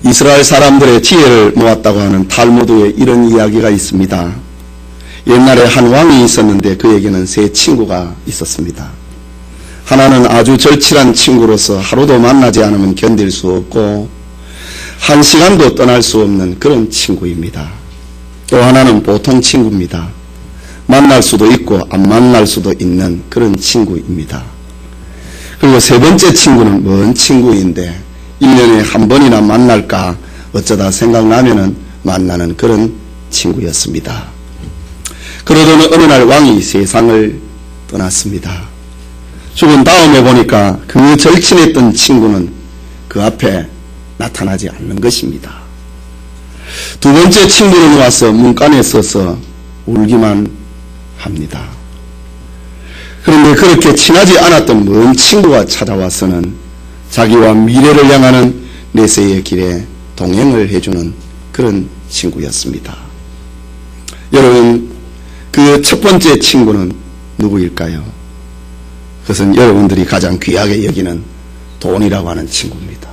이스라엘 사람들의 지혜를 모았다고 하는 탈무드에 이런 이야기가 있습니다. 옛날에 한 왕이 있었는데 그에게는 세 친구가 있었습니다. 하나는 아주 절친한 친구로서 하루도 만나지 않으면 견딜 수 없고 한 시간도 떠날 수 없는 그런 친구입니다. 또 하나는 보통 친구입니다. 만날 수도 있고 안 만날 수도 있는 그런 친구입니다. 그리고 세 번째 친구는 먼 친구인데 1년에 한 번이나 만날까 어쩌다 생각나면은 만나는 그런 친구였습니다. 그러던 어느 날 왕이 세상을 떠났습니다. 죽은 다음에 보니까 그 절친했던 친구는 그 앞에 나타나지 않는 것입니다. 두 번째 친구는 와서 문간에 서서 울기만 합니다. 그런데 그렇게 친하지 않았던 먼 친구가 찾아와서는 자기와 미래를 향하는 내세의 길에 동행을 해주는 그런 친구였습니다. 여러분, 그 첫 번째 친구는 누구일까요? 그것은 여러분들이 가장 귀하게 여기는 돈이라고 하는 친구입니다.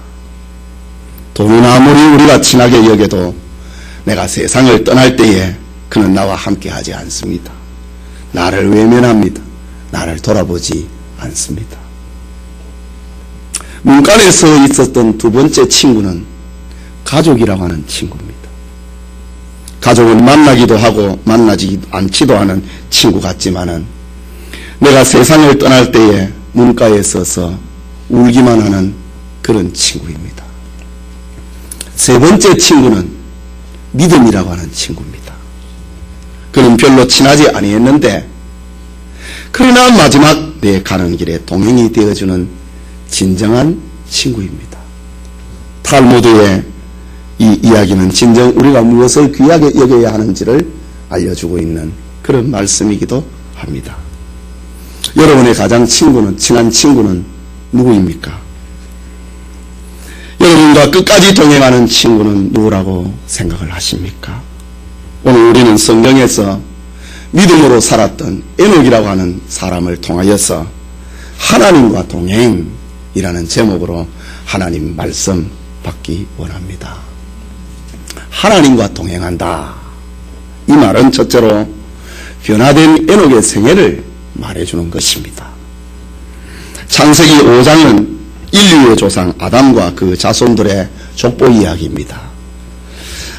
돈은 아무리 우리가 친하게 여겨도 내가 세상을 떠날 때에 그는 나와 함께 하지 않습니다. 나를 외면합니다. 나를 돌아보지 않습니다. 문간에서 있었던 두 번째 친구는 가족이라고 하는 친구입니다. 가족은 만나기도 하고 만나지 않지도 않은 친구 같지만은 내가 세상을 떠날 때에 문가에 서서 울기만 하는 그런 친구입니다. 세 번째 친구는 믿음이라고 하는 친구입니다. 그는 별로 친하지 아니했는데 그러나 마지막 내 가는 길에 동행이 되어주는 진정한 친구입니다. 탈무드의 이 이야기는 진정 우리가 무엇을 귀하게 여겨야 하는지를 알려주고 있는 그런 말씀이기도 합니다. 여러분의 가장 친한 친구는 누구입니까? 여러분과 끝까지 동행하는 친구는 누구라고 생각을 하십니까? 오늘 우리는 성경에서 믿음으로 살았던 에녹이라고 하는 사람을 통하여서 하나님과 동행이라는 제목으로 하나님 말씀 받기 원합니다. 하나님과 동행한다. 이 말은 첫째로 변화된 에녹의 생애를 말해주는 것입니다. 창세기 5장은 인류의 조상 아담과 그 자손들의 족보 이야기입니다.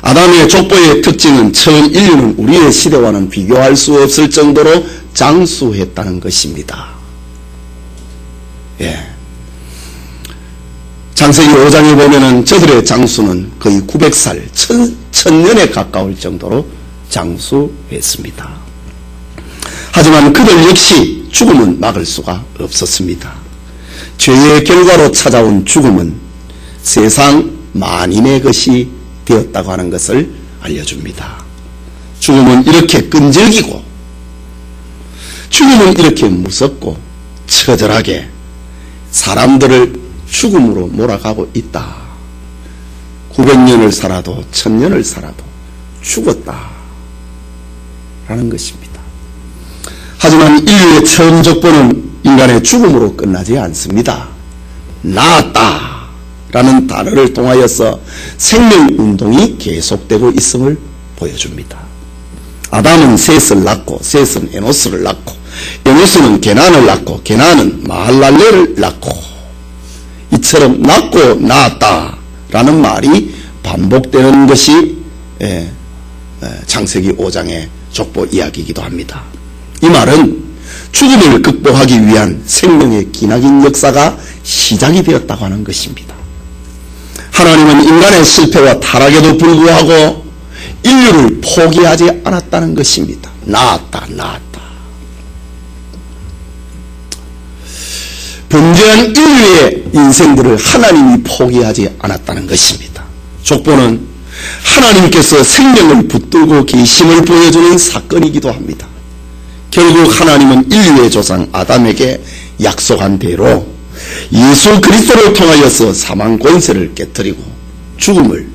아담의 족보의 특징은 처음 인류는 우리의 시대와는 비교할 수 없을 정도로 장수했다는 것입니다. 예. 창세기 5장에 보면은 저들의 장수는 거의 900살, 1000년에 가까울 정도로 장수했습니다. 하지만 그들 역시 죽음은 막을 수가 없었습니다. 죄의 결과로 찾아온 죽음은 세상 만인의 것이 되었다고 하는 것을 알려줍니다. 죽음은 이렇게 끈질기고 죽음은 이렇게 무섭고 처절하게 사람들을 죽음으로 몰아가고 있다. 900년을 살아도 1000년을 살아도 죽었다 라는 것입니다. 하지만 인류의 처음 족보는 인간의 죽음으로 끝나지 않습니다. 나았다 라는 단어를 통하여서 생명운동이 계속되고 있음을 보여줍니다. 아담은 셋을 낳고 셋은 에노스를 낳고 에노스는 게난을 낳고 게난은 마할랄레를 낳고 이처럼 낳고 낳았다 라는 말이 반복되는 것이 창세기 5장의 족보 이야기이기도 합니다. 이 말은 죽음을 극복하기 위한 생명의 기나긴 역사가 시작이 되었다고 하는 것입니다. 하나님은 인간의 실패와 타락에도 불구하고 인류를 포기하지 않았다는 것입니다. 나았다. 범죄한 인류의 인생들을 하나님이 포기하지 않았다는 것입니다. 족보는 하나님께서 생명을 붙들고 계심을 보여주는 사건이기도 합니다. 결국 하나님은 인류의 조상 아담에게 약속한 대로 예수 그리스도를 통하여서 사망 권세를 깨뜨리고 죽음을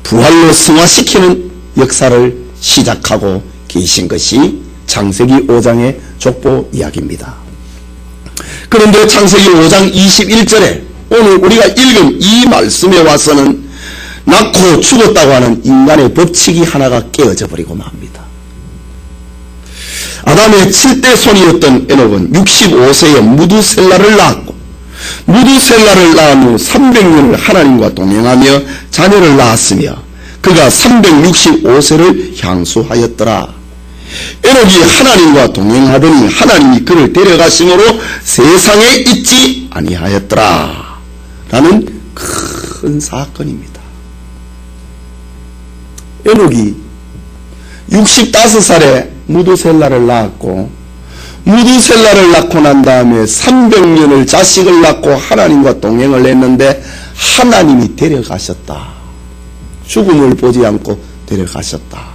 부활로 승화시키는 역사를 시작하고 계신 것이 창세기 5장의 족보 이야기입니다. 그런데 창세기 5장 21절에 오늘 우리가 읽은 이 말씀에 와서는 낳고 죽었다고 하는 인간의 법칙이 하나가 깨어져 버리고 맙니다. 아담의 7대 손이었던 에녹은 65세에 무두셀라를 낳았고, 무두셀라를 낳은 후 300년을 하나님과 동행하며 자녀를 낳았으며 그가 365세를 향수하였더라. 에녹이 하나님과 동행하더니 하나님이 그를 데려가심으로 세상에 있지 아니하였더라 라는 큰 사건입니다. 에녹이 65살에 무두셀라를 낳았고, 무두셀라를 낳고 난 다음에 300년을 자식을 낳고 하나님과 동행을 했는데 하나님이 데려가셨다. 죽음을 보지 않고 데려가셨다.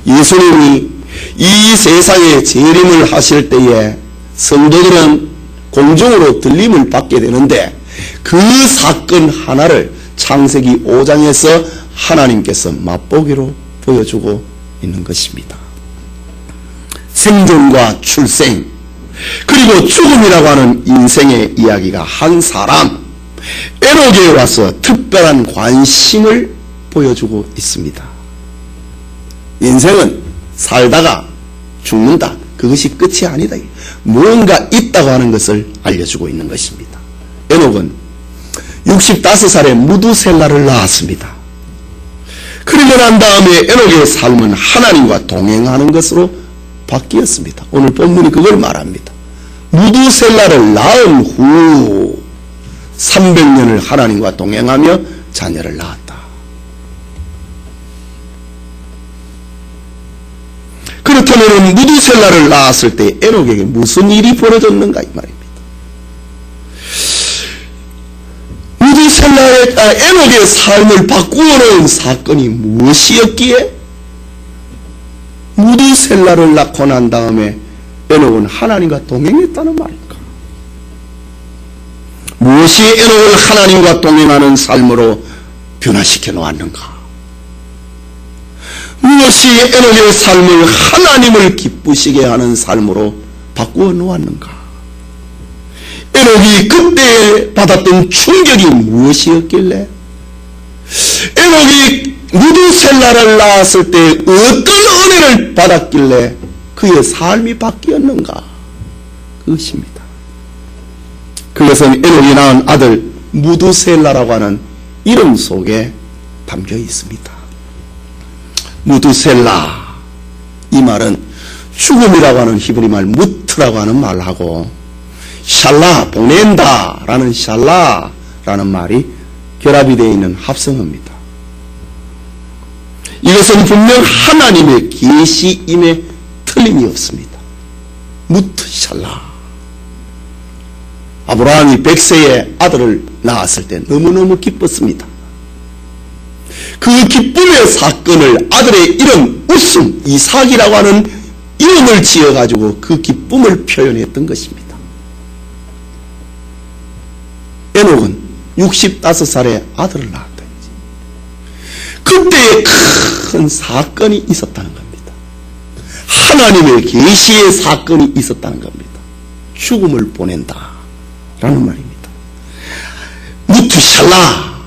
예수님이 이 세상에 재림을 하실 때에 성도들은 공중으로 들림을 받게 되는데 그 사건 하나를 창세기 5장에서 하나님께서 맛보기로 보여주고 있는 것입니다. 생존과 출생, 그리고 죽음이라고 하는 인생의 이야기가 한 사람 에녹에 와서 특별한 관심을 보여주고 있습니다. 인생은 살다가 죽는다. 그것이 끝이 아니다. 무언가 있다고 하는 것을 알려주고 있는 것입니다. 에녹은 65살에 무두셀라를 낳았습니다. 그리고 난 다음에 에녹의 삶은 하나님과 동행하는 것으로 바뀌었습니다. 오늘 본문이 그걸 말합니다. 무두셀라를 낳은 후 300년을 하나님과 동행하며 자녀를 낳았다. 그렇다면 무두셀라를 낳았을 때 에녹에게 무슨 일이 벌어졌는가 이 말입니다. 에녹의 삶을 바꾸어 놓은 사건이 무엇이었기에 무두셀라를 낳고 난 다음에 에녹은 하나님과 동행했다는 말일까? 무엇이 에녹을 하나님과 동행하는 삶으로 변화시켜 놓았는가? 무엇이 에녹의 삶을 하나님을 기쁘시게 하는 삶으로 바꾸어 놓았는가? 에녹이 그때 받았던 충격이 무엇이었길래 에녹이 무두셀라를 낳았을 때 어떤 은혜를 받았길래 그의 삶이 바뀌었는가? 그것입니다. 그것은 에녹이 낳은 아들 무두셀라라고 하는 이름 속에 담겨 있습니다. 무두셀라, 이 말은 죽음이라고 하는 히브리 말 무트라고 하는 말하고 샬라, 보낸다 라는 샬라라는 말이 결합이 되어 있는 합성어입니다. 이것은 분명 하나님의 계시임에 틀림이 없습니다. 무트 샬라. 아브라함이 100세에 아들을 낳았을 때 너무너무 기뻤습니다. 그 기쁨의 사건을 아들의 이름 웃음 이삭이라고 하는 이름을 지어가지고 그 기쁨을 표현했던 것입니다. 에녹은 65살에 아들을 낳았다. 그때에 큰 사건이 있었다는 겁니다. 하나님의 계시의 사건이 있었다는 겁니다. 죽음을 보낸다 라는 말입니다. 무투샬라,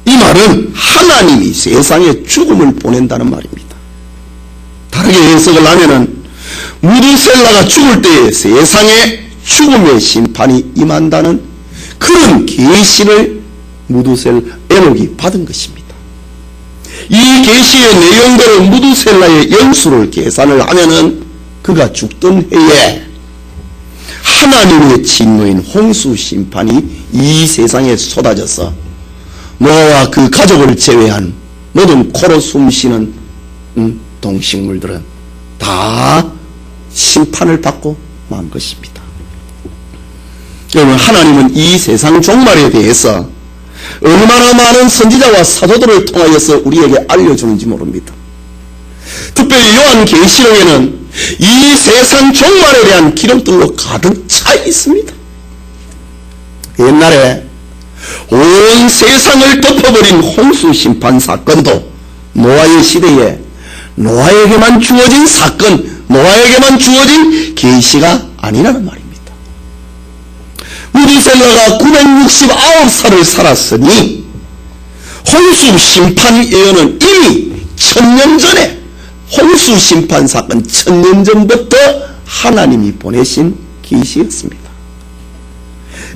이 말은 하나님이 세상에 죽음을 보낸다는 말입니다. 다르게 해석을 하면은 무두셀라가 죽을 때에 세상에 죽음의 심판이 임한다는 그런 계시를 에녹이 받은 것입니다. 이 계시의 내용대로 무두셀라의 연수를 계산을 하면은 그가 죽던 해에 하나님의 진노인 홍수 심판이 이 세상에 쏟아져서 노아와 그 가족을 제외한 모든 코로 숨쉬는 동식물들은 다 심판을 받고 만 것입니다. 여러분, 하나님은 이 세상 종말에 대해서 얼마나 많은 선지자와 사도들을 통하여서 우리에게 알려주는지 모릅니다. 특별히 요한계시록에는 이 세상 종말에 대한 기록들로 가득 차 있습니다. 옛날에 온 세상을 덮어버린 홍수 심판 사건도 노아의 시대에 노아에게만 주어진 사건, 노아에게만 주어진 계시가 아니라는 말입니다. 무두셀라가 969살을 살았으니 홍수 심판 예언은 이미 1000년 전에, 홍수 심판 사건 1000년 전부터 하나님이 보내신 계시였습니다.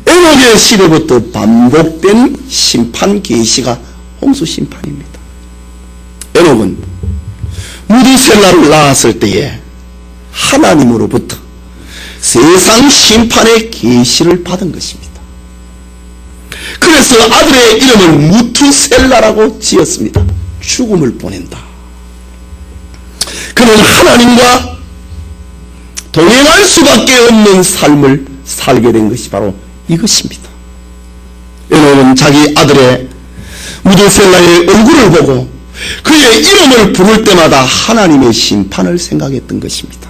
에녹의 시대부터 반복된 심판 계시가 홍수 심판입니다. 에녹은 무두셀라를 낳았을 때에 하나님으로부터 세상 심판의 계시를 받은 것입니다. 그래서 아들의 이름을 무투셀라라고 지었습니다. 죽음을 보낸다. 그는 하나님과 동행할 수밖에 없는 삶을 살게 된 것이 바로 이것입니다. 에녹은 자기 아들의 무두셀라의 얼굴을 보고 그의 이름을 부를 때마다 하나님의 심판을 생각했던 것입니다.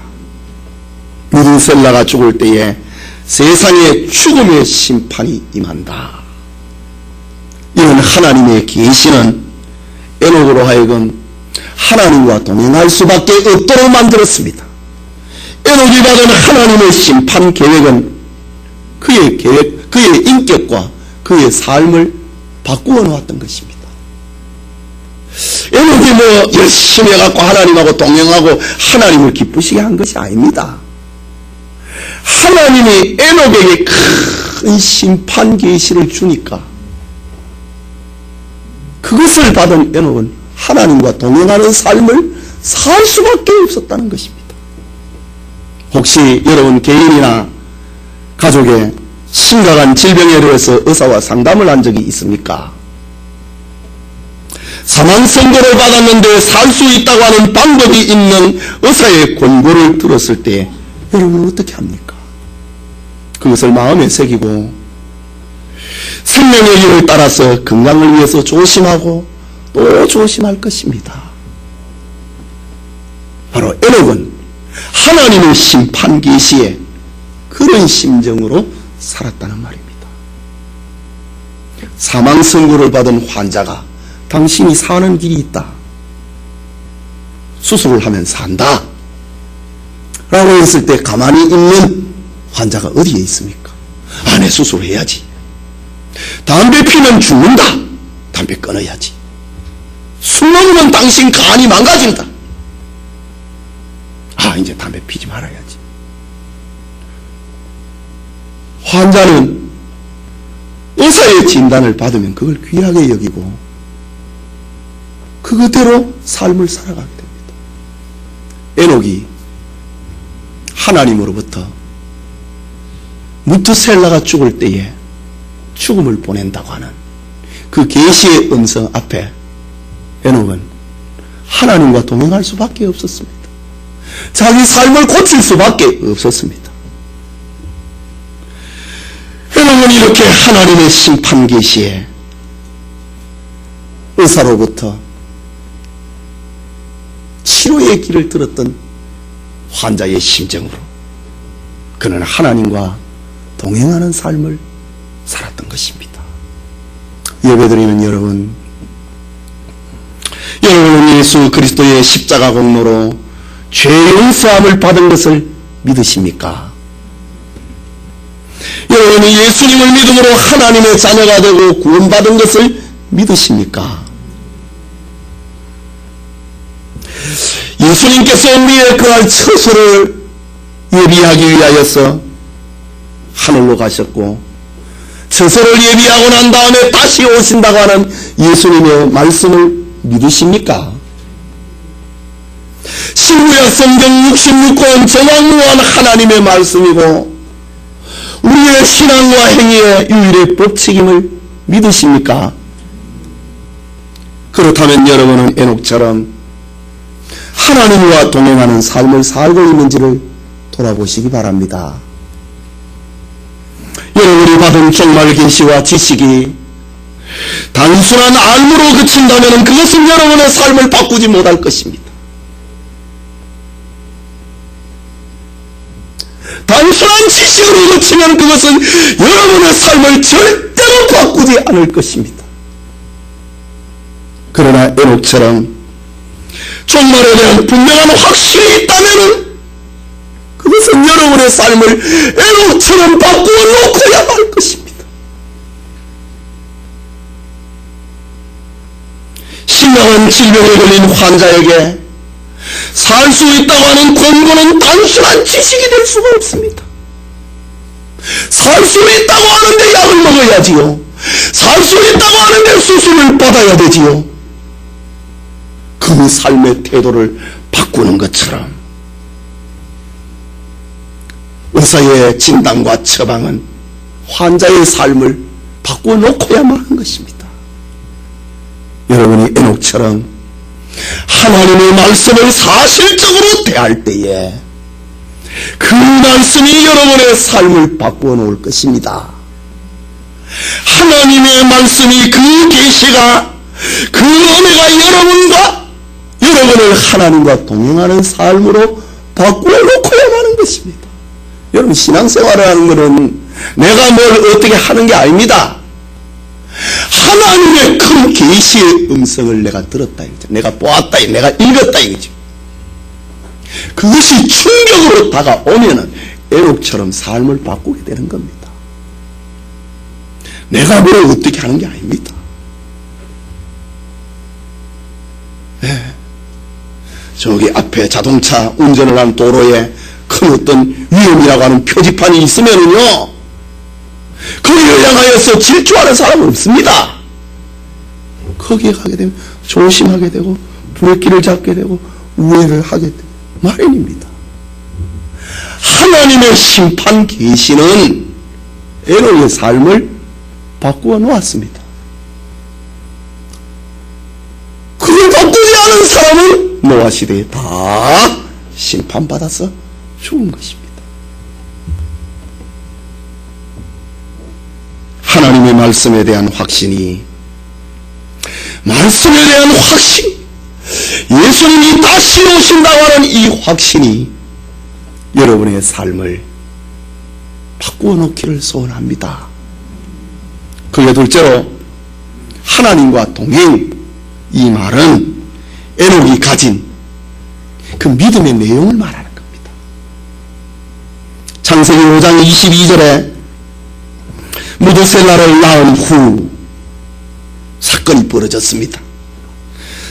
무두셀라가 죽을 때에 세상에 죽음의 심판이 임한다. 이런 하나님의 계시는 에녹으로 하여금 하나님과 동행할 수밖에 없도록 만들었습니다. 에녹이 받은 하나님의 심판 계획은 그의 인격과 그의 삶을 바꾸어 놓았던 것입니다. 에녹이 열심히 해갖고 하나님하고 동행하고 하나님을 기쁘시게 한 것이 아닙니다. 하나님이 에녹에게 큰 심판 계시를 주니까 그것을 받은 에녹은 하나님과 동행하는 삶을 살 수밖에 없었다는 것입니다. 혹시 여러분 개인이나 가족의 심각한 질병에 대해서 의사와 상담을 한 적이 있습니까? 사망 선고를 받았는데 살 수 있다고 하는 방법이 있는 의사의 권고를 들었을 때 여러분은 어떻게 합니까? 그것을 마음에 새기고 생명의 길을 따라서 건강을 위해서 조심하고 또 조심할 것입니다. 바로 에녹은 하나님의 심판 계시에 그런 심정으로 살았다는 말입니다. 사망 선고를 받은 환자가 당신이 사는 길이 있다, 수술을 하면 산다 라고 했을 때 가만히 있는 환자가 어디에 있습니까? 내 수술을 해야지. 담배 피면 죽는다. 담배 끊어야지. 술 먹으면 당신 간이 망가진다. 이제 담배 피지 말아야지. 환자는 의사의 진단을 받으면 그걸 귀하게 여기고 그대로 삶을 살아가게 됩니다. 에녹이 하나님으로부터 무투셀라가 죽을 때에 죽음을 보낸다고 하는 그 계시의 음성 앞에 에녹은 하나님과 동행할 수밖에 없었습니다. 자기 삶을 고칠 수밖에 없었습니다. 에녹은 이렇게 하나님의 심판 계시에 의사로부터 치료의 길을 들었던 환자의 심정으로 그는 하나님과 동행하는 삶을 살았던 것입니다. 예배드리는 여러분은 예수 그리스도의 십자가 공로로 죄 용서함을 받은 것을 믿으십니까? 여러분이 예수님을 믿음으로 하나님의 자녀가 되고 구원받은 것을 믿으십니까? 예수님께서 우리의 그날 처소를 예비하기 위하여서 하늘로 가셨고 처소를 예비하고 난 다음에 다시 오신다고 하는 예수님의 말씀을 믿으십니까? 신구약 성경 66권 정확무한 하나님의 말씀이고 우리의 신앙과 행위의 유일의 법칙임을 믿으십니까? 그렇다면 여러분은 에녹처럼 하나님과 동행하는 삶을 살고 있는지를 돌아보시기 바랍니다. 여러분이 받은 종말 계시와 지식이 단순한 알무로 그친다면 그것은 여러분의 삶을 바꾸지 못할 것입니다. 단순한 지식으로 그치면 그것은 여러분의 삶을 절대로 바꾸지 않을 것입니다. 그러나 에녹처럼 종말에 대한 분명한 확신이 있다면 그것은 여러분의 삶을 에녹처럼 바꾸어 놓고야 할 것입니다. 심각한 질병에 걸린 환자에게 살 수 있다고 하는 권고는 단순한 지식이 될 수가 없습니다. 살 수 있다고 하는데 약을 먹어야지요. 살 수 있다고 하는데 수술을 받아야 되지요. 그 삶의 태도를 바꾸는 것처럼 의사의 진단과 처방은 환자의 삶을 바꾸어 놓고야만 하는 것입니다. 여러분이 에녹처럼 하나님의 말씀을 사실적으로 대할 때에 그 말씀이 여러분의 삶을 바꾸어 놓을 것입니다. 하나님의 말씀이 그 계시가 그 은혜가 여러분을 하나님과 동행하는 삶으로 바꾸어 놓고야 하는 것입니다. 여러분, 신앙생활을 하는 것은 내가 뭘 어떻게 하는 게 아닙니다. 하나님의 큰 계시의 음성을 내가 들었다 이거죠. 내가 보았다, 내가 읽었다 이거죠. 그것이 충격으로 다가오면은 에녹처럼 삶을 바꾸게 되는 겁니다. 내가 뭘 어떻게 하는 게 아닙니다. 네. 저기 앞에 자동차 운전을 하는 도로에 큰 어떤 위험이라고 하는 표지판이 있으면은요, 거기를 향하여서 질주하는 사람은 없습니다. 거기에 가게 되면 조심하게 되고 브레이크를 잡게 되고 우회를 하게 되고 마련입니다. 하나님의 심판 계시는 에녹의 삶을 바꾸어 놓았습니다. 그걸 바꾸지 않은 사람은 노아 시대에 다 심판받아서 죽은 것입니다. 하나님의 말씀에 대한 확신이, 말씀에 대한 확신, 예수님이 다시 오신다고 하는 이 확신이 여러분의 삶을 바꾸어 놓기를 소원합니다. 그게 둘째로 하나님과 동행, 이 말은 에녹이 가진 그 믿음의 내용을 말하는 겁니다. 창세기 5장 22절에 무드셀라를 낳은 후 사건이 벌어졌습니다.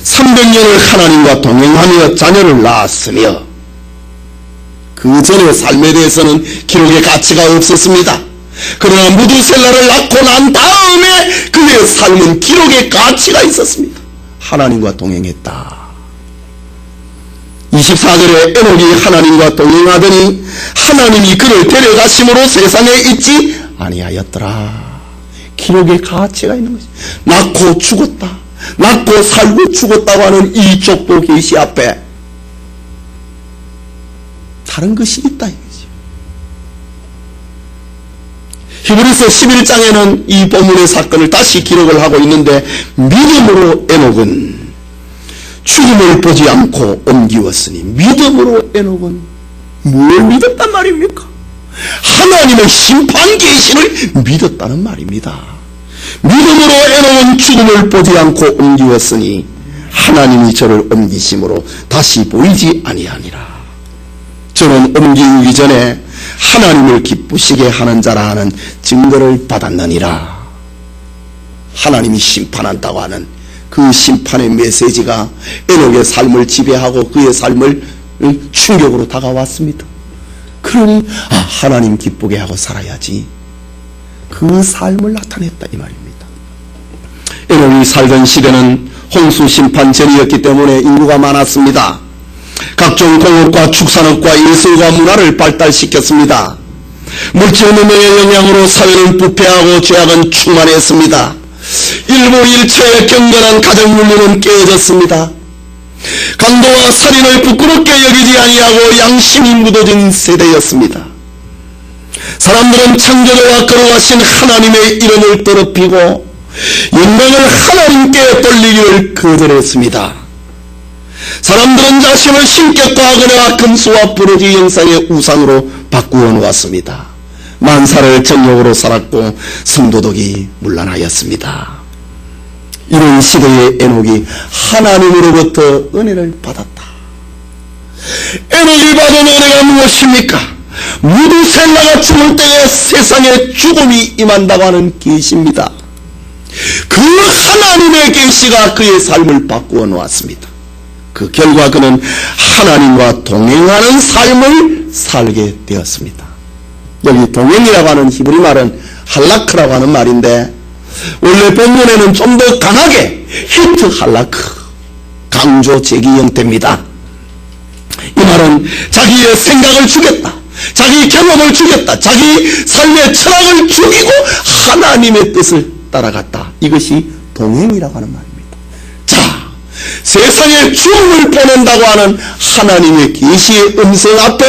300년을 하나님과 동행하며 자녀를 낳았으며 그 전의 삶에 대해서는 기록의 가치가 없었습니다. 그러나 무드셀라를 낳고 난 다음에 그의 삶은 기록의 가치가 있었습니다. 하나님과 동행했다. 24절에 에녹이 하나님과 동행하더니 하나님이 그를 데려가심으로 세상에 있지 아니하였더라. 기록의 가치가 있는 것이, 낳고 죽었다, 낳고 살고 죽었다고 하는 이 족보 계시 앞에 다른 것이 있다 이거지. 히브리서 11장에는 이 본문의 사건을 다시 기록을 하고 있는데, 믿음으로 에녹은 죽음을 보지 않고 옮기었으니, 믿음으로 에녹은 뭘 믿었단 말입니까? 하나님의 심판 계시를 믿었다는 말입니다. 믿음으로 에녹은 죽음을 보지 않고 옮기었으니 하나님이 저를 옮기심으로 다시 보이지 아니하니라. 저는 옮기기 전에 하나님을 기쁘시게 하는 자라 하는 증거를 받았느니라. 하나님이 심판한다고 하는 그 심판의 메시지가 에녹의 삶을 지배하고 그의 삶을 충격으로 다가왔습니다. 그러니 하나님 기쁘게 하고 살아야지, 그 삶을 나타냈다 이 말입니다. 에녹이 살던 시대는 홍수 심판 전이었기 때문에 인구가 많았습니다. 각종 공업과 축산업과 예술과 문화를 발달시켰습니다. 물질문명의 영향으로 사회는 부패하고 죄악은 충만했습니다. 일부 일체의 경건한 가정윤리는 깨어졌습니다. 강도와 살인을 부끄럽게 여기지 아니하고 양심이 묻어진 세대였습니다. 사람들은 창조주와 거룩하신 하나님의 이름을 더럽히고 영광을 하나님께 돌리기를 거절했습니다. 사람들은 자신을 신격과 은혜와 금수와 부르지 형상의 우상으로 바꾸어 놓았습니다. 만사를 정욕으로 살았고 성도덕이 문란하였습니다. 이런 시대의 에녹이 하나님으로부터 은혜를 받았다. 에녹이 받은 은혜가 무엇입니까? 무드셀라가 죽을 때에 세상에 죽음이 임한다고 하는 계시입니다. 그 하나님의 계시가 그의 삶을 바꾸어 놓았습니다. 그 결과 그는 하나님과 동행하는 삶을 살게 되었습니다. 여기 동행이라고 하는 히브리 말은 할라크라고 하는 말인데, 원래 본문에는 좀 더 강하게 히트 할라크, 강조 제기 형태입니다. 이 말은 자기의 생각을 죽였다, 자기 경험을 죽였다, 자기 삶의 철학을 죽이고 하나님의 뜻을 따라갔다. 이것이 동행이라고 하는 말입니다. 자, 세상에 죽음을 보낸다고 하는 하나님의 계시의 음성 앞에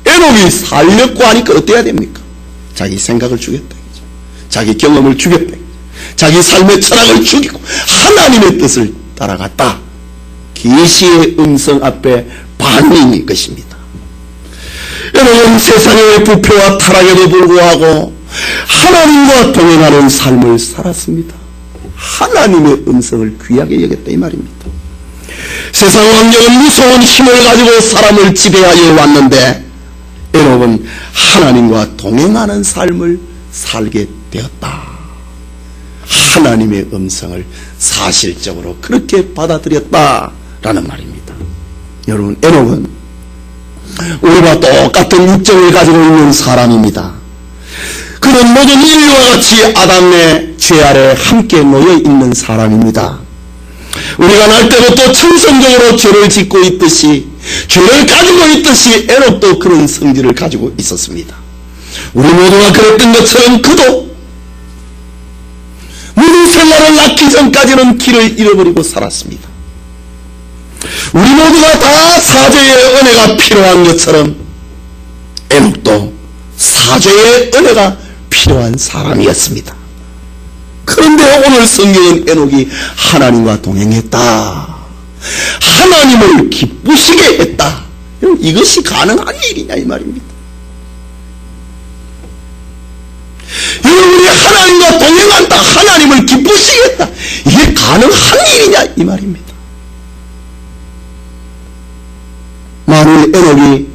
에녹이 살려고 하니까 어때야 됩니까? 자기 생각을 죽였다, 자기 경험을 죽였다, 자기 삶의 철학을 죽이고 하나님의 뜻을 따라갔다. 계시의 음성 앞에 반응인 것입니다. 여러분, 세상의 부패와 타락에도 불구하고 하나님과 동행하는 삶을 살았습니다. 하나님의 음성을 귀하게 여겼다 이 말입니다. 세상 환경은 무서운 힘을 가지고 사람을 지배하여 왔는데 에녹은 하나님과 동행하는 삶을 살게 되었다. 하나님의 음성을 사실적으로 그렇게 받아들였다라는 말입니다. 여러분, 에녹은 우리와 똑같은 육정을 가지고 있는 사람입니다. 그는 모든 인류와 같이 아담의 죄 아래 함께 놓여 있는 사람입니다. 우리가 날 때부터 천성적으로 죄를 짓고 있듯이, 죄를 가지고 있듯이 에녹도 그런 성질을 가지고 있었습니다. 우리 모두가 그랬던 것처럼 그도 모든 생활을 낳기 전까지는 길을 잃어버리고 살았습니다. 우리 모두가 다 사죄의 은혜가 필요한 것처럼 에녹도 사죄의 은혜가 필요한 사람이었습니다. 그런데 오늘 성경은 에녹이 하나님과 동행했다, 하나님을 기쁘시게 했다, 이것이 가능한 일이냐 이 말입니다. 여러분이 하나님과 동행한다, 하나님을 기쁘시게 했다, 이게 가능한 일이냐 이 말입니다. 만일 에녹이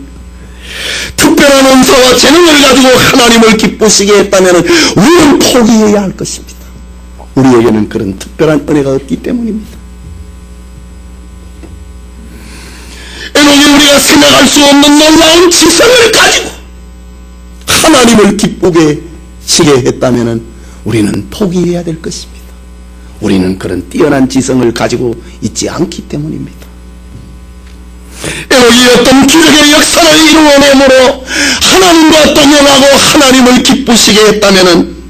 특별한 은사와 재능을 가지고 하나님을 기쁘시게 했다면 우리는 포기해야 할 것입니다. 우리에게는 그런 특별한 은혜가 없기 때문입니다. 에녹이 우리가 생각할 수 없는 놀라운 지성을 가지고 하나님을 기쁘게 시게 했다면 우리는 포기해야 될 것입니다. 우리는 그런 뛰어난 지성을 가지고 있지 않기 때문입니다. 에녹이 어떤 기적의 역사를 이루어내므로 하나님과 동행하고 하나님을 기쁘시게 했다면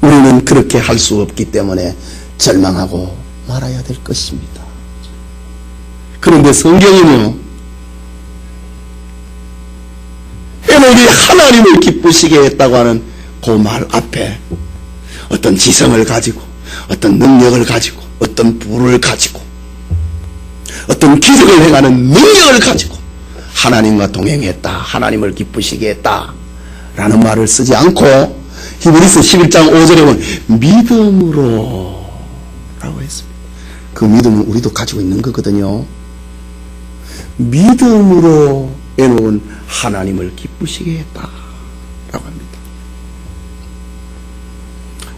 우리는 그렇게 할 수 없기 때문에 절망하고 말아야 될 것입니다. 그런데 성경은요, 에녹이 하나님을 기쁘시게 했다고 하는 그 말 앞에 어떤 지성을 가지고, 어떤 능력을 가지고, 어떤 부를 가지고, 어떤 기적을 행하는 능력을 가지고 하나님과 동행했다, 하나님을 기쁘시게 했다 라는 말을 쓰지 않고 히브리서 11장 5절에 보면 믿음으로 라고 했습니다. 그 믿음은 우리도 가지고 있는 거거든요. 믿음으로 에녹은 하나님을 기쁘시게 했다 라고 합니다.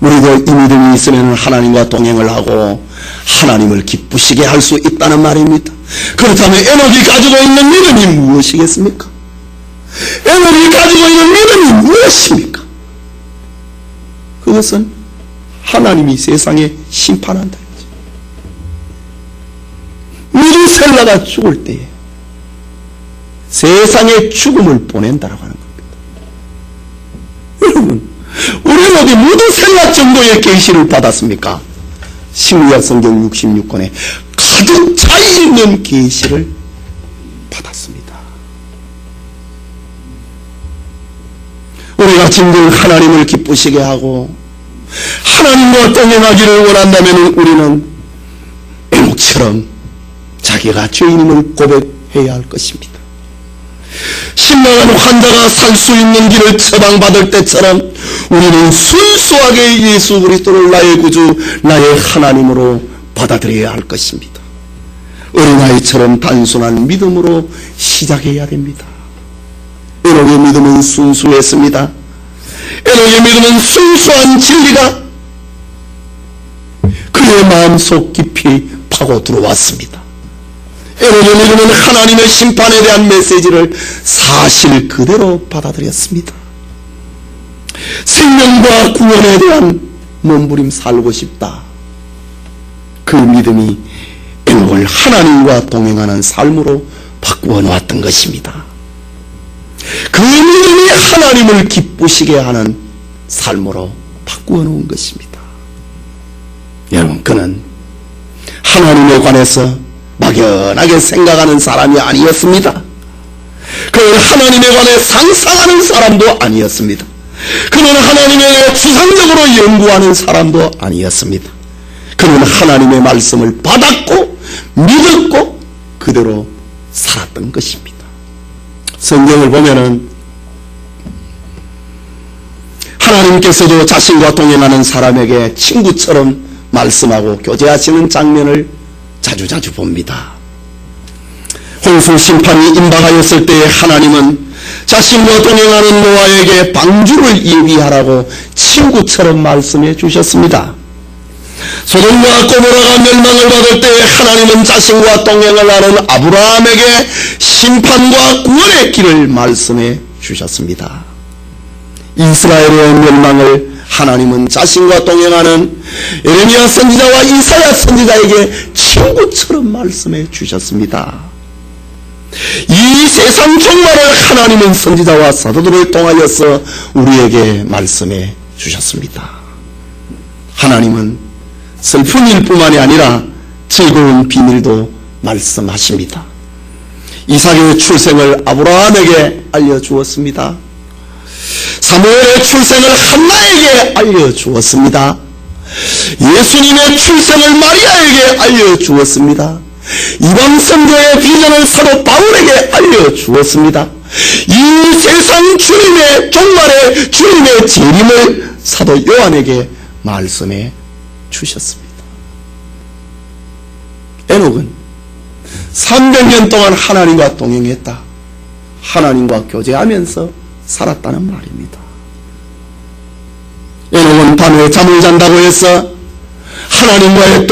우리도 이 믿음이 있으면 하나님과 동행을 하고 하나님을 기쁘시게 할 수 있다는 말입니다. 그렇다면 에녹이 가지고 있는 믿음이 무엇이겠습니까? 에녹이 가지고 있는 믿음이 무엇입니까? 그것은 하나님이 세상에 심판한다. 무두셀라가 죽을 때에 세상에 죽음을 보낸다라고 하는 겁니다. 여러분, 우리는 어디 무두셀라 정도의 계시를 받았습니까? 신구약 성경 66권에 가득 차 있는 계시를 받았습니다. 우리가 진정 하나님을 기쁘시게 하고 하나님과 동행하기를 원한다면 우리는 에녹처럼 자기가 죄인임을 고백해야 할 것입니다. 신랑한 환자가 살 수 있는 길을 처방받을 때처럼 우리는 순수하게 예수 그리스도를 나의 구주, 나의 하나님으로 받아들여야 할 것입니다. 어린아이처럼 단순한 믿음으로 시작해야 됩니다. 에녹의 믿음은 순수했습니다. 에녹의 믿음은 순수한 진리가 그의 마음속 깊이 파고 들어왔습니다. 에녹은 이르는 하나님의 심판에 대한 메시지를 사실 그대로 받아들였습니다. 생명과 구원에 대한 몸부림 살고 싶다. 그 믿음이 에녹을 하나님과 동행하는 삶으로 바꾸어 놓았던 것입니다. 그 믿음이 하나님을 기쁘시게 하는 삶으로 바꾸어 놓은 것입니다. 여러분, 그는 하나님에 관해서 막연하게 생각하는 사람이 아니었습니다. 그는 하나님에 관해 상상하는 사람도 아니었습니다. 그는 하나님에 대해 추상적으로 연구하는 사람도 아니었습니다. 그는 하나님의 말씀을 받았고 믿었고 그대로 살았던 것입니다. 성경을 보면은 하나님께서도 자신과 동행하는 사람에게 친구처럼 말씀하고 교제하시는 장면을 자주자주 봅니다. 홍수 심판이 임박하였을 때에 하나님은 자신과 동행하는 노아에게 방주를 예비하라고 친구처럼 말씀해 주셨습니다. 소돔과 고모라가 멸망을 받을 때에 하나님은 자신과 동행을 하는 아브라함에게 심판과 구원의 길을 말씀해 주셨습니다. 이스라엘의 멸망을 하나님은 자신과 동행하는 예레미야 선지자와 이사야 선지자에게 친구처럼 말씀해 주셨습니다. 이 세상 종말을 하나님은 선지자와 사도들을 통하여서 우리에게 말씀해 주셨습니다. 하나님은 슬픈 일뿐만이 아니라 즐거운 비밀도 말씀하십니다. 이삭의 출생을 아브라함에게 알려주었습니다. 사무엘의 출생을 한나에게 알려주었습니다. 예수님의 출생을 마리아에게 알려주었습니다. 이방 선교의 비전을 사도 바울에게 알려주었습니다. 이 세상 주님의 종말의 주님의 재림을 사도 요한에게 말씀해 주셨습니다. 에녹은 300년 동안 하나님과 동행했다. 하나님과 교제하면서 살았다는 말입니다. 에녹은 밤에 잠을 잔다고 해서 하나님과의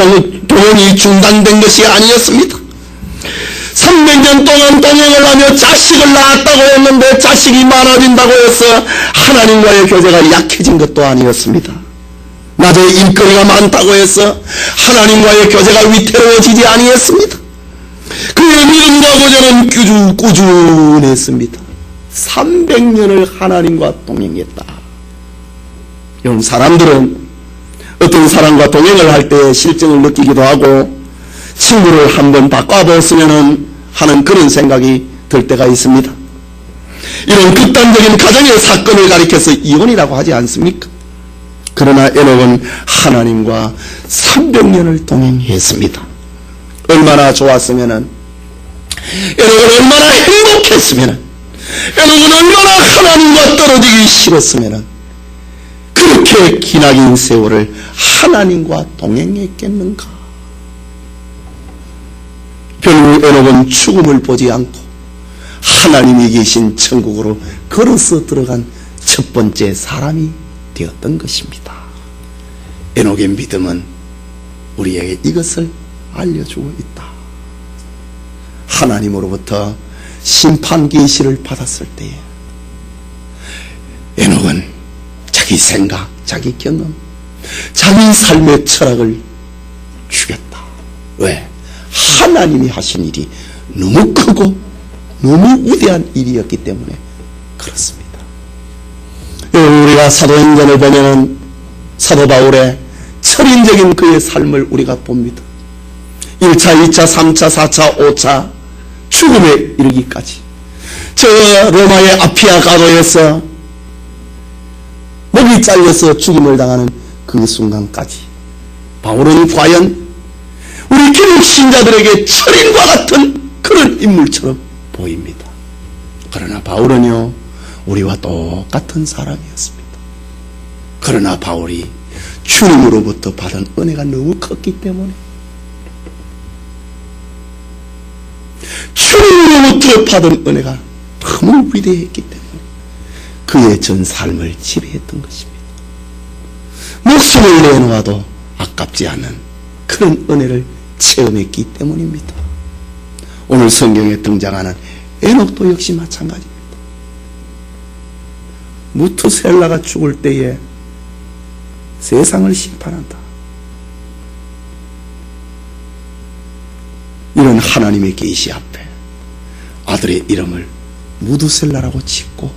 동행이 중단된 것이 아니었습니다. 300년 동안 동행을 하며 자식을 낳았다고 했는데 자식이 많아진다고 해서 하나님과의 교제가 약해진 것도 아니었습니다. 낮에 일거리가 많다고 해서 하나님과의 교제가 위태로워지지 아니했습니다. 그의 믿음과 교제는 꾸준했습니다. 300년을 하나님과 동행했다. 여러분, 사람들은 어떤 사람과 동행을 할 때 실증을 느끼기도 하고 친구를 한번 바꿔보았으면 하는 그런 생각이 들 때가 있습니다. 이런 극단적인 가정의 사건을 가리켜서 이혼이라고 하지 않습니까? 그러나 에녹은 하나님과 300년을 동행했습니다. 얼마나 좋았으면, 에녹은 얼마나 행복했으면, 에녹은 얼마나 하나님과 떨어지기 싫었으면 그렇게 기나긴 세월을 하나님과 동행했겠는가? 결국 에녹은 죽음을 보지 않고 하나님이 계신 천국으로 걸어서 들어간 첫 번째 사람이 되었던 것입니다. 에녹의 믿음은 우리에게 이것을 알려주고 있다. 하나님으로부터 심판 계시를 받았을 때에 에녹은 자기 생각, 자기 경험, 자기 삶의 철학을 죽였다. 왜? 하나님이 하신 일이 너무 크고 너무 위대한 일이었기 때문에 그렇습니다. 우리가 사도행전을 보면 사도 바울의 철인적인 그의 삶을 우리가 봅니다. 1차, 2차, 3차, 4차, 5차 죽음에 이르기까지 저 로마의 아피아 가도에서 목이 잘려서 죽임을 당하는 그 순간까지 바울은 과연 우리 기독 신자들에게 철인과 같은 그런 인물처럼 보입니다. 그러나 바울은요, 우리와 똑같은 사람이었습니다. 그러나 바울이 주님으로부터 받은 은혜가 너무 컸기 때문에, 주님으로부터 받은 은혜가 너무 위대했기 때문에 그의 전 삶을 지배했던 것입니다. 목숨을 내놓아도 아깝지 않은 그런 은혜를 체험했기 때문입니다. 오늘 성경에 등장하는 에녹도 역시 마찬가지입니다. 무투셀라가 죽을 때에 세상을 심판한다. 이런 하나님의 계시 앞에 아들의 이름을 무두셀라라고 짓고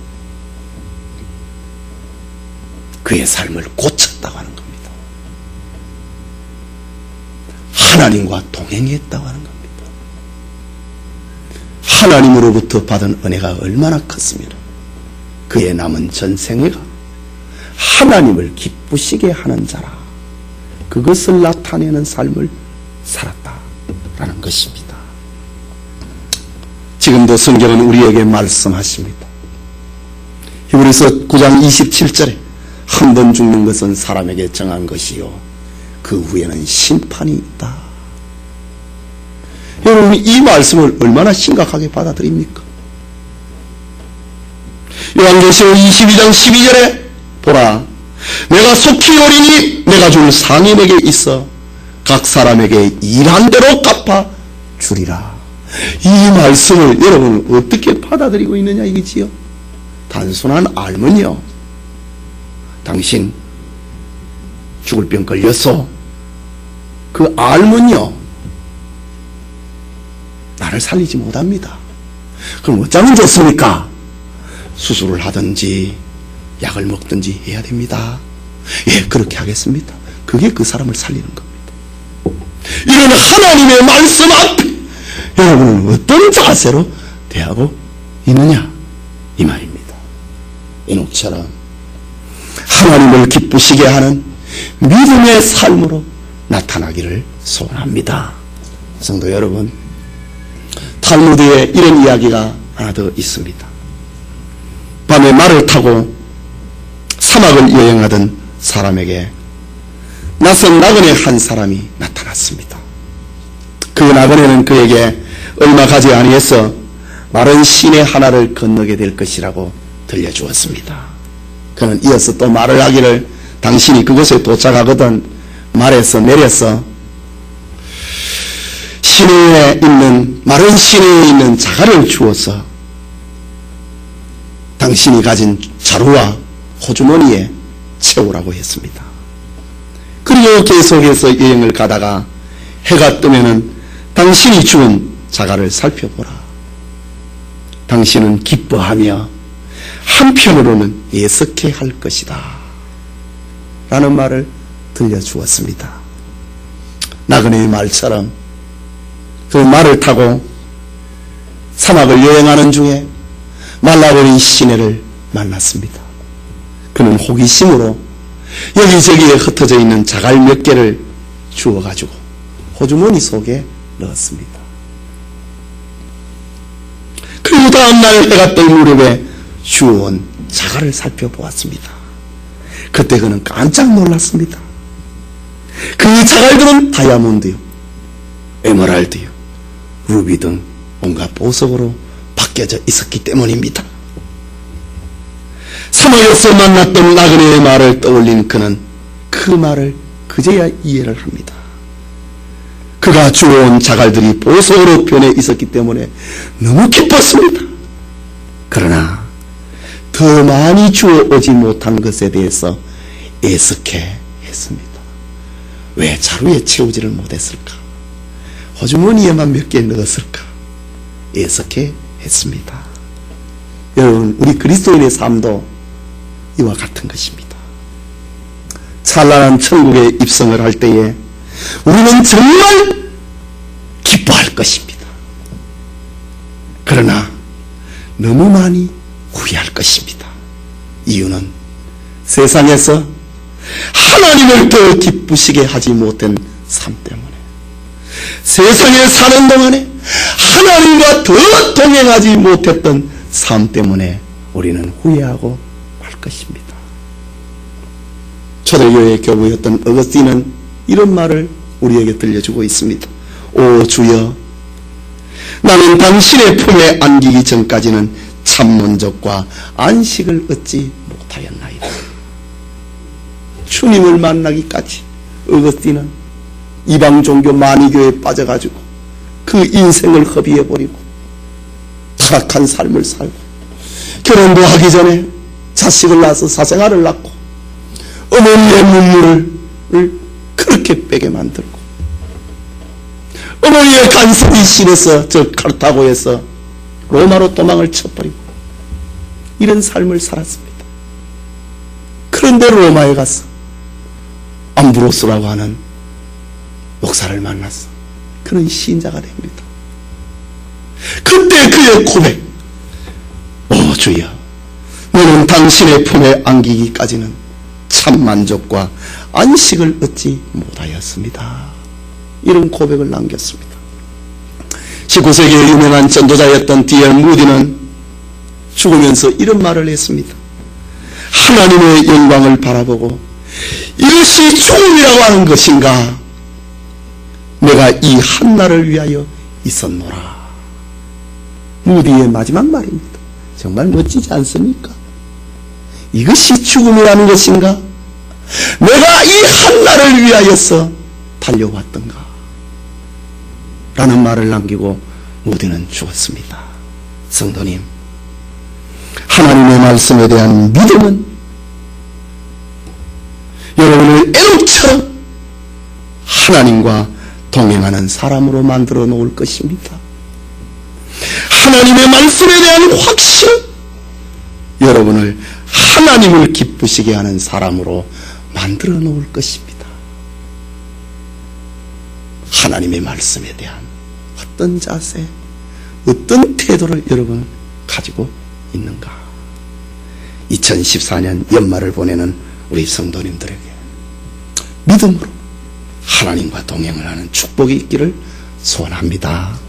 그의 삶을 고쳤다고 하는 겁니다. 하나님과 동행했다고 하는 겁니다. 하나님으로부터 받은 은혜가 얼마나 컸으면 그의 남은 전생애가 하나님을 기쁘시게 하는 자라, 그것을 나타내는 삶을 살았다라는 것입니다. 지금도 성경은 우리에게 말씀하십니다. 히브리서 9장 27절에 한 번 죽는 것은 사람에게 정한 것이요 그 후에는 심판이 있다. 여러분, 이 말씀을 얼마나 심각하게 받아들입니까? 요한계시록 22장 12절에 보라, 내가 속히 오리니 내가 줄 상이 내게 있어 각 사람에게 일한 대로 갚아 주리라. 이 말씀을 여러분 어떻게 받아들이고 있느냐 이거지요? 단순한 알면요, 당신 죽을 병 걸렸어, 그 알면요 나를 살리지 못합니다. 그럼 어쩌면 좋습니까? 수술을 하든지 약을 먹든지 해야 됩니다. 예, 그렇게 하겠습니다. 그게 그 사람을 살리는 겁니다. 이런 하나님의 말씀 앞에 여러분은 어떤 자세로 대하고 있느냐 이 말입니다. 에녹처럼 하나님을 기쁘시게 하는 믿음의 삶으로 나타나기를 소원합니다. 성도 여러분, 탈무드에 이런 이야기가 하나 더 있습니다. 밤에 말을 타고 사막을 여행하던 사람에게 낯선 나그네 한 사람이 나타났습니다. 그 나그네는 그에게 얼마 가지 아니해서 마른 시내 하나를 건너게 될 것이라고 들려주었습니다. 그는 이어서 또 말을 하기를, 당신이 그곳에 도착하거든 말에서 내려서 시내에 있는, 마른 시내에 있는 자갈을 주어서 당신이 가진 자루와 호주머니에 채우라고 했습니다. 그리고 계속해서 여행을 가다가 해가 뜨면은 당신이 주운 자갈을 살펴보라. 당신은 기뻐하며 한편으로는 애석해 할 것이다 라는 말을 들려주었습니다. 나그네의 말처럼 그 말을 타고 사막을 여행하는 중에 말라버린 시내를 만났습니다. 그는 호기심으로 여기저기에 흩어져 있는 자갈 몇 개를 주워가지고 호주머니 속에 넣었습니다. 그리고 다음날 해가 뜰 무렵에 주워온 자갈을 살펴보았습니다. 그때 그는 깜짝 놀랐습니다. 그 자갈들은 다이아몬드요, 에메랄드요, 루비 등 온갖 보석으로 바뀌어져 있었기 때문입니다. 사막에서 만났던 나그네의 말을 떠올린 그는 그 말을 그제야 이해를 합니다. 그가 주워온 자갈들이 보석으로 변해 있었기 때문에 너무 기뻤습니다. 그러나 더 많이 주워오지 못한 것에 대해서 애석해 했습니다. 왜 자루에 채우지를 못했을까? 호주머니에만 몇 개 넣었을까? 애석해 했습니다. 여러분, 우리 그리스도인의 삶도 이와 같은 것입니다. 찬란한 천국에 입성을 할 때에 우리는 정말 기뻐할 것입니다. 그러나 너무 많이 후회할 것입니다. 이유는 세상에서 하나님을 더 기쁘시게 하지 못한 삶 때문에, 세상에 사는 동안에 하나님과 더 동행하지 못했던 삶 때문에 우리는 후회하고 말 것입니다. 초대교회의 교부였던 어거스틴은 이런 말을 우리에게 들려주고 있습니다. 오 주여, 나는 당신의 품에 안기기 전까지는 참만족과 안식을 얻지 못하였나이다. 주님을 만나기까지 어거스틴은 이방 종교 마니교에 빠져가지고 그 인생을 허비해버리고 타락한 삶을 살고 결혼도 하기 전에 자식을 낳아서 사생활을 낳고 어머니의 눈물을 그렇게 빼게 만들고 어머니의 간섭이 심해서 저 카르타고에서 로마로 도망을 쳐버리고 이런 삶을 살았습니다. 그런데 로마에 가서 암브로스라고 하는 목사를 만났어. 그는 신자가 됩니다. 그때 그의 고백, 오 주여, 너는 당신의 품에 안기기까지는 참 만족과 안식을 얻지 못하였습니다. 이런 고백을 남겼습니다. 19세기의 유명한 전도자였던 D.L. 무디는 죽으면서 이런 말을 했습니다. 하나님의 영광을 바라보고 이것이 죽음이라고 하는 것인가? 내가 이 한날을 위하여 있었노라. 무디의 마지막 말입니다. 정말 멋지지 않습니까? 이것이 죽음이라는 것인가? 내가 이 한날을 위하여서 달려왔던가? 라는 말을 남기고 무디는 죽었습니다. 성도님, 하나님의 말씀에 대한 믿음은 여러분을 애롭처럼 하나님과 동행하는 사람으로 만들어 놓을 것입니다. 하나님의 말씀에 대한 확신은 여러분을 하나님을 기쁘시게 하는 사람으로 만들어 놓을 것입니다. 하나님의 말씀에 대한 어떤 자세, 어떤 태도를 여러분은 가지고 있는가? 2014년 연말을 보내는 우리 성도님들에게 믿음으로 하나님과 동행을 하는 축복이 있기를 소원합니다.